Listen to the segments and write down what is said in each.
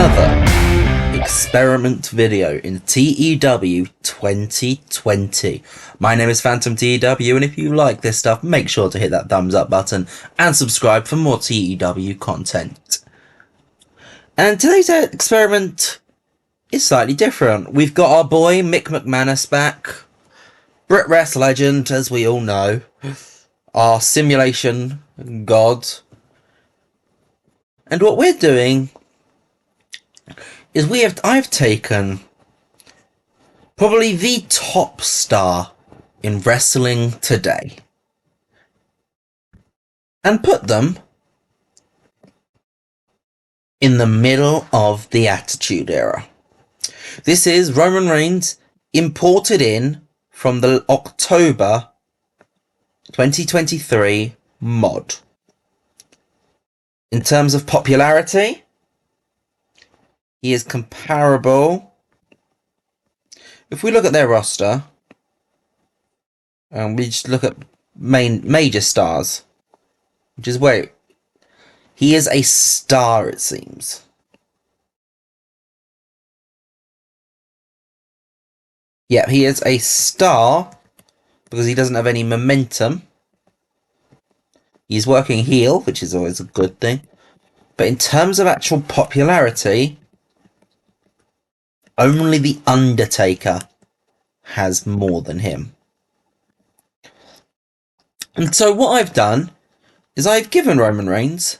another experiment video in TEW 2020. My name is Phantom TEW, and if you like this stuff, make sure to hit that thumbs up button and subscribe for more TEW content. And today's experiment is slightly different. We've got our boy Mick McManus back, Brit Rest legend, as we all know, our simulation god. And what we're doing is I've taken probably the top star in wrestling today and put them in the middle of the Attitude Era. This is Roman Reigns, imported in from the October 2023 mod. In terms of popularity, he is comparable. If we look at their roster, and we just look at major stars, which is he is a star, it seems. Yeah, he is a star because he doesn't have any momentum. He's working heel, which is always a good thing. But in terms of actual popularity, only the Undertaker has more than him. And so what I've done is I've given Roman Reigns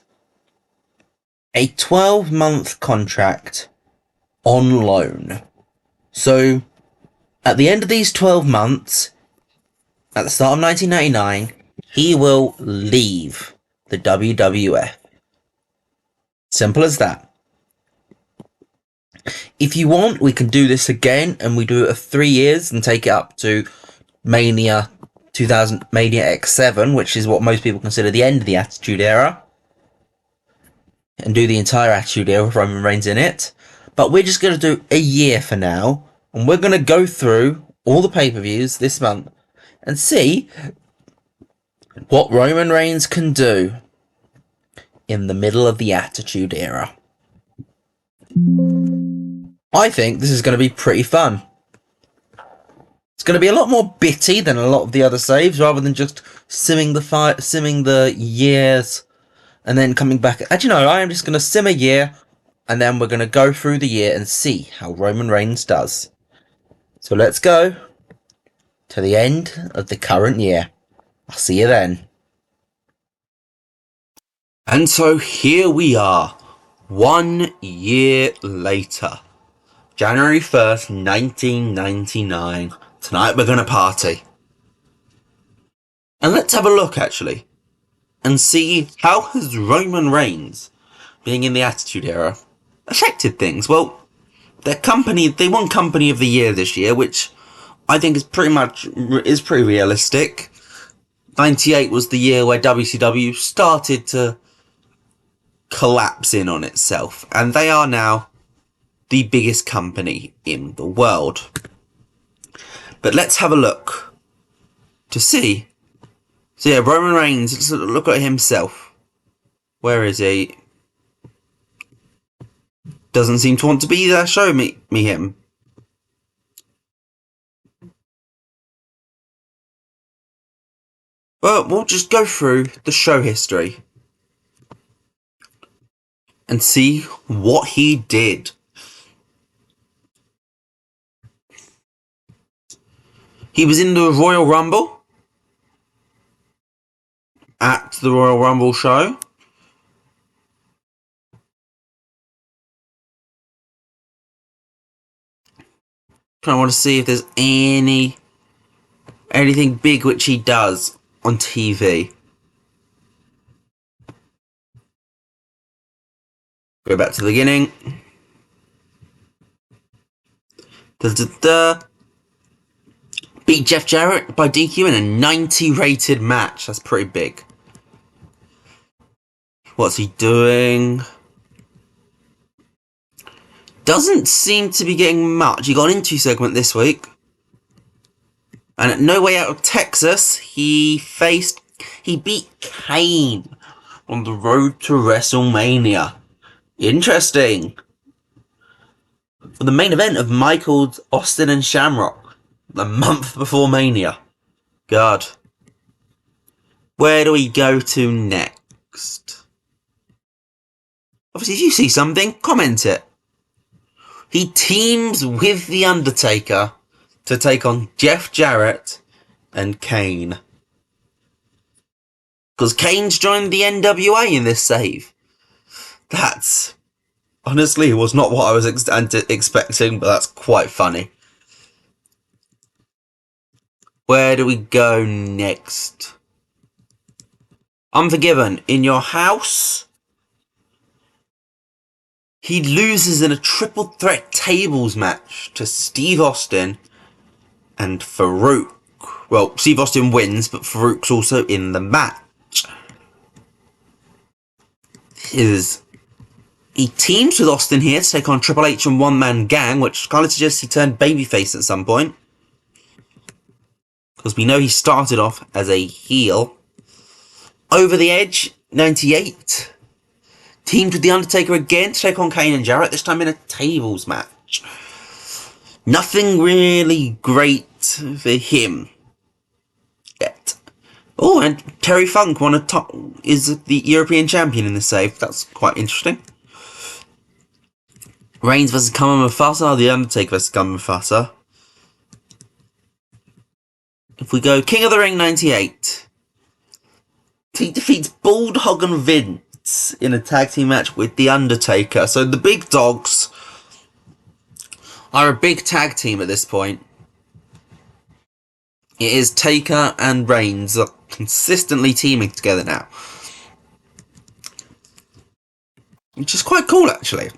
a 12-month contract on loan. So at the end of these 12 months, at the start of 1999, he will leave the WWF. Simple as that. If you want, we can do this again, and we do it for 3 years and take it up to Mania X7, which is what most people consider the end of the Attitude Era, and do the entire Attitude Era with Roman Reigns in it. But we're just going to do a year for now, and we're going to go through all the pay-per-views this month and see what Roman Reigns can do in the middle of the Attitude Era. I think this is going to be pretty fun. It's going to be a lot more bitty than a lot of the other saves, rather than just simming the years and then coming back. As you know, I am just going to sim a year, and then we're going to go through the year and see how Roman Reigns does. So let's go to the end of the current year. I'll see you then. And so here we are, 1 year later. January 1st, 1999. Tonight we're going to party. And let's have a look, actually, and see how has Roman Reigns, being in the Attitude Era, affected things. Well, they won Company of the Year this year, which I think is pretty realistic. 98 was the year where WCW started to collapse in on itself, and they are now the biggest company in the world. But let's have a look to see. So yeah, Roman Reigns, let's look at himself. Where is he? Doesn't seem to want to be there. Show me him. Well, we'll just go through the show history and see what he did. He was in the Royal Rumble, at the Royal Rumble show. I want to see if there's anything big which he does on TV. Go back to the beginning. Beat Jeff Jarrett by DQ in a 90 rated match. That's pretty big. What's he doing? Doesn't seem to be getting much. He got an interview segment this week. And at No Way Out of Texas, he beat Kane on the road to WrestleMania. Interesting. for the main event of Michaels, Austin and Shamrock, a month before Mania. God. Where do we go to next? Obviously, if you see something, comment it. He teams with The Undertaker to take on Jeff Jarrett and Kane. Because Kane's joined the NWA in this save. That's... honestly, was not what I was expecting, but that's quite funny. Where do we go next? Unforgiven. In your house... he loses in a triple threat tables match to Steve Austin and Farouk. Well, Steve Austin wins, but Farouk's also in the match. He teams with Austin here to take on Triple H and One Man Gang, which kind of suggests he turned babyface at some point. Because we know he started off as a heel. Over the Edge, 98. Teamed with The Undertaker again to take on Kane and Jarrett, this time in a tables match. Nothing really great for him yet. Oh, and Terry Funk is the European champion in the save. That's quite interesting. Reigns vs. Kama Mufasa, The Undertaker vs. Kama Mufasa. If we go King of the Ring 98. He defeats Bulldog and Vince in a tag team match with The Undertaker. So the big dogs are a big tag team at this point. It is Taker and Reigns are consistently teaming together now. Which is quite cool, actually.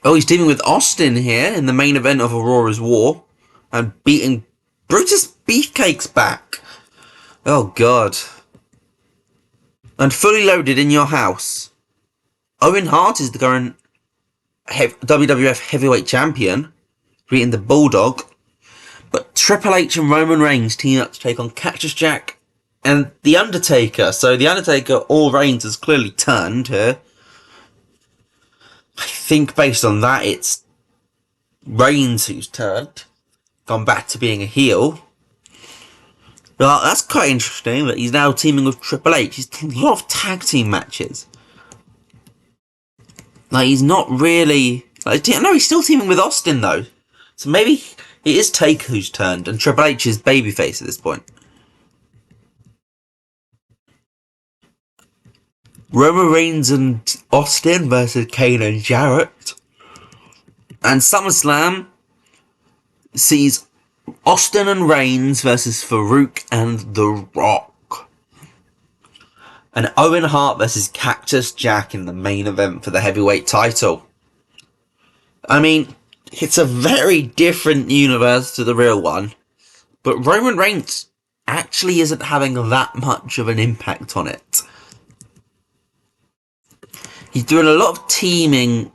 Oh, he's teaming with Austin here in the main event of Aurora's War. And beating Brutus Beefcake's back. Oh, God. And fully loaded in your house. Owen Hart is the current WWF Heavyweight Champion. Beating the Bulldog. But Triple H and Roman Reigns team up to take on Cactus Jack and The Undertaker. So The Undertaker or Reigns has clearly turned here. I think based on that, it's Reigns who's turned. Gone back to being a heel. Well, that's quite interesting that he's now teaming with Triple H. He's done a lot of tag team matches. Like, he's not really... no, he's still teaming with Austin, though. So maybe it is Taker who's turned, and Triple H is babyface at this point. Roman Reigns and Austin versus Kane and Jarrett. And SummerSlam sees Austin and Reigns versus Farouk and The Rock. And Owen Hart versus Cactus Jack in the main event for the heavyweight title. I mean, it's a very different universe to the real one. But Roman Reigns actually isn't having that much of an impact on it. He's doing a lot of teaming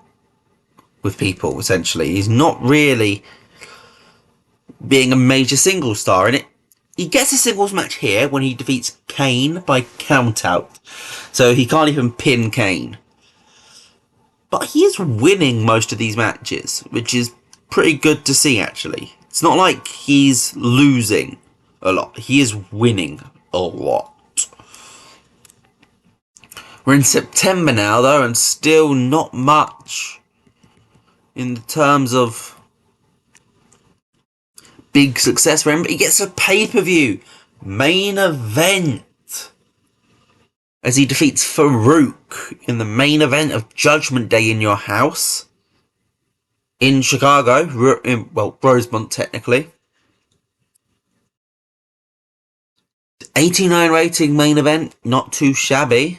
with people, essentially. He's not really being a major singles star in it. He gets a singles match here when he defeats Kane by countout. So he can't even pin Kane. But he is winning most of these matches, which is pretty good to see, actually. It's not like he's losing a lot. He is winning a lot. We're in September now, though, and still not much in terms of big success for him. But he gets a pay-per-view main event as he defeats Farouk in the main event of Judgment Day in your house in Chicago. Rosemont, technically. 89 rating main event, not too shabby.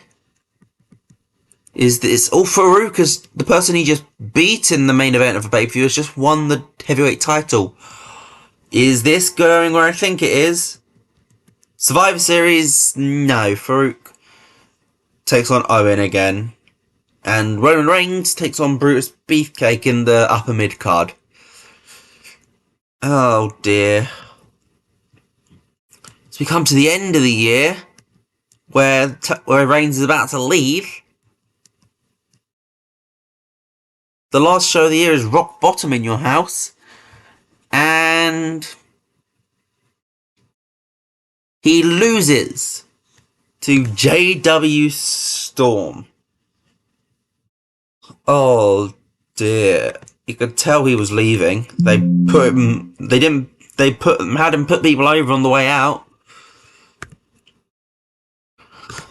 Is this... Farouk, as the person he just beat in the main event of a pay-per-view, has just won the heavyweight title. Is this going where I think it is? Survivor Series? No. Farouk takes on Owen again. And Roman Reigns takes on Brutus Beefcake in the upper mid card. Oh dear. So we come to the end of the year, where Reigns is about to leave. the last show of the year is rock bottom in your house. And he loses to JW Storm. Oh dear. You could tell he was leaving. They had him put people over on the way out.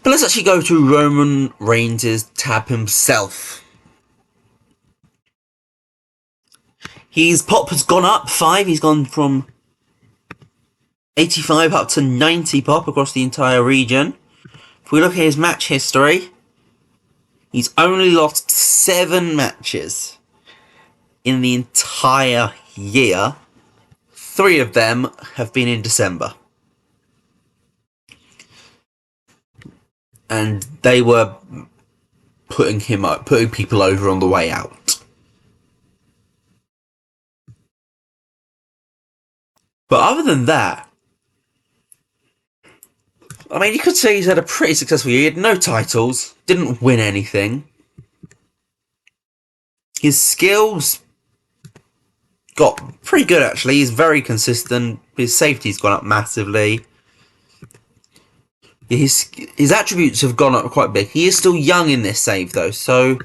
But let's actually go to Roman Reigns' tab himself. His pop has gone up 5. He's gone from 85 up to 90 pop across the entire region. If we look at his match history, he's only lost 7 matches in the entire year. 3 of them have been in December. And they were putting people over on the way out. But other than that, I mean, you could say he's had a pretty successful year. He had no titles, didn't win anything. His skills got pretty good, actually. He's very consistent. His safety's gone up massively. His attributes have gone up quite big. He is still young in this save, though, so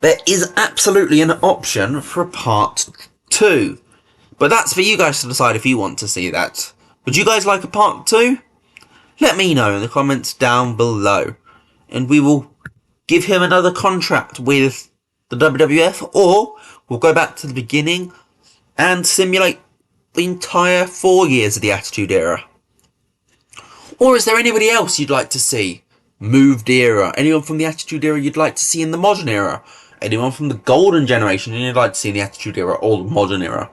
there is absolutely an option for a part 2. But that's for you guys to decide if you want to see that. Would you guys like a part 2? Let me know in the comments down below. And we will give him another contract with the WWF, or we'll go back to the beginning and simulate the entire 4 years of the Attitude Era. Or is there anybody else you'd like to see? Moved Era. Anyone from the Attitude Era you'd like to see in the Modern Era? Anyone from the Golden Generation you'd like to see in the Attitude Era or the Modern Era?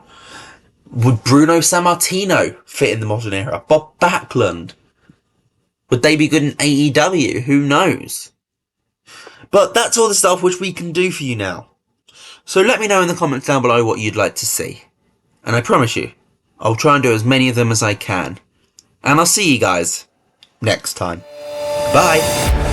Would Bruno Sammartino fit in the Modern Era? Bob Backlund? Would they be good in AEW? Who knows? But that's all the stuff which we can do for you now. So let me know in the comments down below what you'd like to see. And I promise you, I'll try and do as many of them as I can. And I'll see you guys next time. Bye.